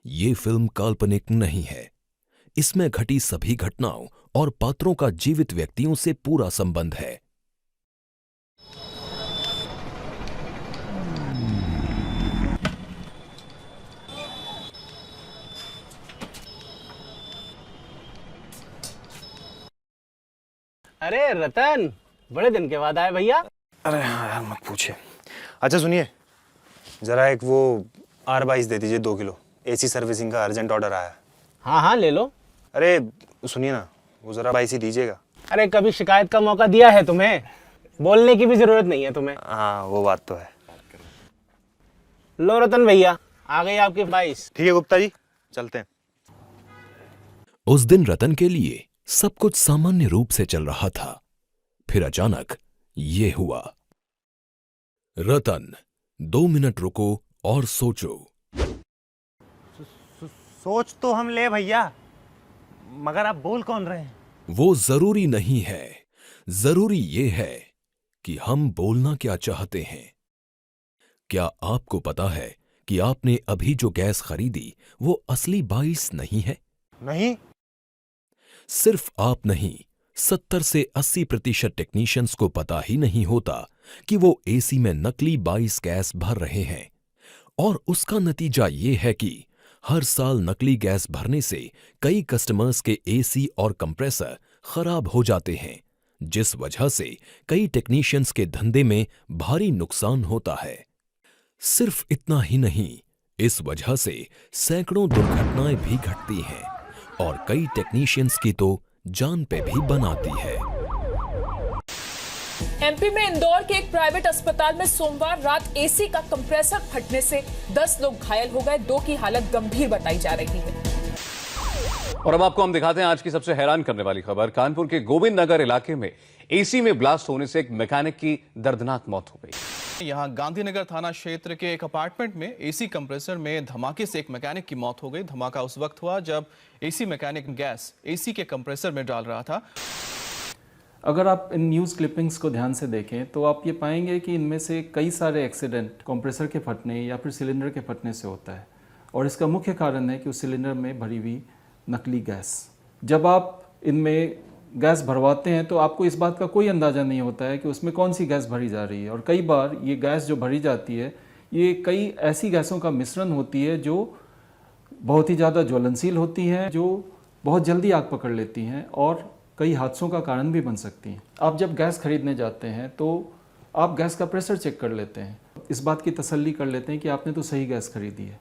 ये फिल्म काल्पनिक नहीं है। इसमें घटी सभी घटनाओं और पात्रों का जीवित व्यक्तियों से पूरा संबंध है। अरे रतन, बड़े दिन के बाद आए भैया। अरे हाँ यार, मत पूछिए। अच्छा सुनिए, जरा एक वो R22 दे दीजिए 2 किलो। एसी सर्विसिंग का अर्जेंट ऑर्डर आया है। हाँ हाँ ले लो। अरे सुनिए ना, वो जरा 22 ही दीजिएगा। अरे कभी शिकायत का मौका दिया है तुम्हें? बोलने की भी जरूरत नहीं है तुम्हें। हाँ वो बात तो है। लो रतन भैया, आ गई आपकी 22। ठीक है गुप्ता जी, चलते हैं। उस दिन रतन के लिए सब कुछ सामान्य रूप से चल रहा था। फिर अचानक ये हुआ। रतन, 2 मिनट रुको और सोचो। सोच तो हम ले भैया, मगर आप बोल कौन रहे हैं? वो जरूरी नहीं है। जरूरी ये है कि हम बोलना क्या चाहते हैं। क्या आपको पता है कि आपने अभी जो गैस खरीदी वो असली 22 नहीं है? नहीं। सिर्फ आप नहीं, 70 से 80% टेक्नीशियंस को पता ही नहीं होता कि वो एसी में नकली 22 गैस भर रहे हैं। और उसका नतीजा ये है कि हर साल नकली गैस भरने से कई कस्टमर्स के एसी और कंप्रेसर खराब हो जाते हैं, जिस वजह से कई टेक्नीशियंस के धंधे में भारी नुकसान होता है। सिर्फ इतना ही नहीं, इस वजह से सैकड़ों दुर्घटनाएं भी घटती हैं और कई टेक्नीशियंस की तो जान पे भी बनाती है। एमपी में इंदौर के एक प्राइवेट अस्पताल में सोमवार रात एसी का कंप्रेसर फटने से 10 लोग घायल हो गए, 2 की हालत गंभीर बताई जा रही है। और अब आपको हम दिखाते हैं आज की सबसे हैरान करने वाली खबर। कानपुर के गोविंद नगर इलाके में एसी में ब्लास्ट होने से एक मैकेनिक की दर्दनाक मौत हो गई। यहां गांधीनगर थाना क्षेत्र के एक अपार्टमेंट में एसी कंप्रेसर में धमाके से एक मैकेनिक की मौत हो गई। धमाका उस वक्त हुआ जब एसी मैकेनिक गैस एसी के कंप्रेसर में डाल रहा था। अगर आप इन न्यूज़ क्लिपिंग्स को ध्यान से देखें तो आप ये पाएंगे कि इनमें से कई सारे एक्सीडेंट कंप्रेसर के फटने या फिर सिलेंडर के फटने से होता है। और इसका मुख्य कारण है कि उस सिलेंडर में भरी हुई नकली गैस। जब आप इनमें गैस भरवाते हैं तो आपको इस बात का कोई अंदाज़ा नहीं होता है कि उसमें कौन सी गैस भरी जा रही है। और कई बार ये गैस जो भरी जाती है ये कई ऐसी गैसों का मिश्रण होती है जो बहुत ही ज़्यादा ज्वलनशील होती हैं, जो बहुत जल्दी आग पकड़ लेती हैं और कई हादसों का कारण भी बन सकती हैं। आप जब गैस खरीदने जाते हैं तो आप गैस का प्रेशर चेक कर लेते हैं, इस बात की तसल्ली कर लेते हैं कि आपने तो सही गैस खरीदी है,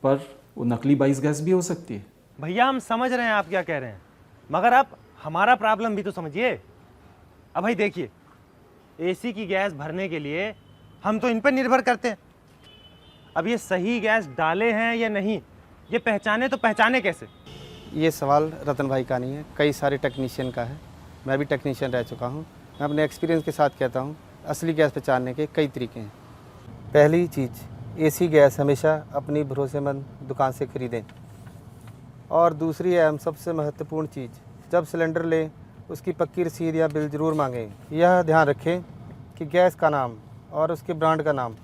पर वो नकली 22 गैस भी हो सकती है। भैया हम समझ रहे हैं आप क्या कह रहे हैं, मगर आप हमारा प्रॉब्लम भी तो समझिए। अब भाई देखिए, एसी की गैस भरने के लिए हम तो इन पर निर्भर करते हैं। अब ये सही गैस डाले हैं या नहीं, ये पहचाने तो पहचाने कैसे? ये सवाल रतन भाई का नहीं है, कई सारे टेक्नीशियन का है। मैं भी टेक्नीशियन रह चुका हूँ। मैं अपने एक्सपीरियंस के साथ कहता हूँ, असली गैस पहचानने के कई तरीके हैं। पहली चीज़, एसी गैस हमेशा अपनी भरोसेमंद दुकान से खरीदें। और दूसरी एवं सबसे महत्वपूर्ण चीज़, जब सिलेंडर लें उसकी पक्की रसीद या बिल ज़रूर मांगें। यह ध्यान रखें कि गैस का नाम और उसके ब्रांड का नाम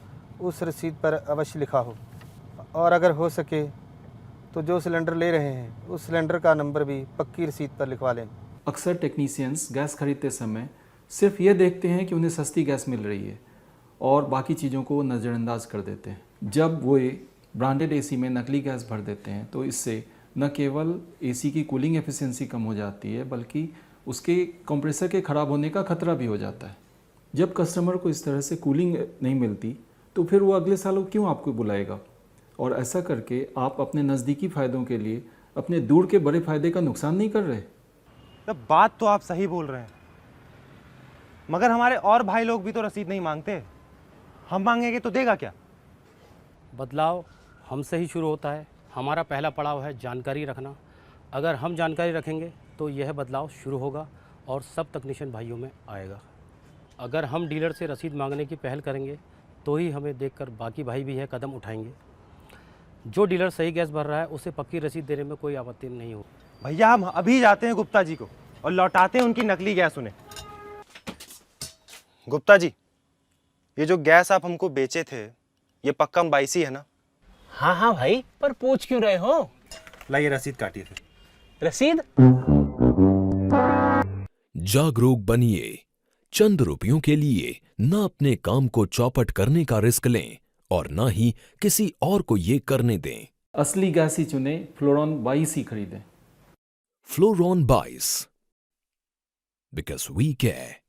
उस रसीद पर अवश्य लिखा हो। और अगर हो सके तो जो सिलेंडर ले रहे हैं उस सिलेंडर का नंबर भी पक्की रसीद पर लिखवा लें। अक्सर टेक्नीशियंस गैस खरीदते समय सिर्फ ये देखते हैं कि उन्हें सस्ती गैस मिल रही है और बाकी चीज़ों को नज़रअंदाज कर देते हैं। जब वो ब्रांडेड एसी में नकली गैस भर देते हैं तो इससे न केवल एसी की कूलिंग एफिशिएंसी कम हो जाती है बल्कि उसके कंप्रेसर के ख़राब होने का खतरा भी हो जाता है। जब कस्टमर को इस तरह से कूलिंग नहीं मिलती तो फिर वो अगले साल क्यों आपको बुलाएगा। और ऐसा करके आप अपने नज़दीकी फ़ायदों के लिए अपने दूर के बड़े फ़ायदे का नुकसान नहीं कर रहे। तो बात तो आप सही बोल रहे हैं, मगर हमारे और भाई लोग भी तो रसीद नहीं मांगते। हम मांगेंगे तो देगा क्या? बदलाव हमसे ही शुरू होता है। हमारा पहला पड़ाव है जानकारी रखना। अगर हम जानकारी रखेंगे तो यह बदलाव शुरू होगा और सब तकनीशियन भाइयों में आएगा। अगर हम डीलर से रसीद मांगने की पहल करेंगे तो ही हमें देखकर बाकी भाई भी है कदम उठाएंगे। जो डीलर सही गैस भर रहा है उसे पक्की रसीद देने में कोई आपत्ति नहीं हो। भैया हम अभी जाते हैं गुप्ता जी को और लौटाते हैं उनकी नकली गैस उन्हें। गुप्ता जी, ये जो गैस आप हमको बेचे थे ये पक्का 22 ही है ना? हाँ हाँ भाई, पर पूछ क्यों रहे हो? लाइए रसीद काटिए फिर। रसीद? जागरूक बनिए। चंद रुपयों के लिए न अपने काम को चौपट करने का रिस्क लें और न ही किसी और को ये करने दें। असली गैस ही चुने, फ्लोरॉन 22 ही खरीदें। फ्लोरॉन 22, because we care.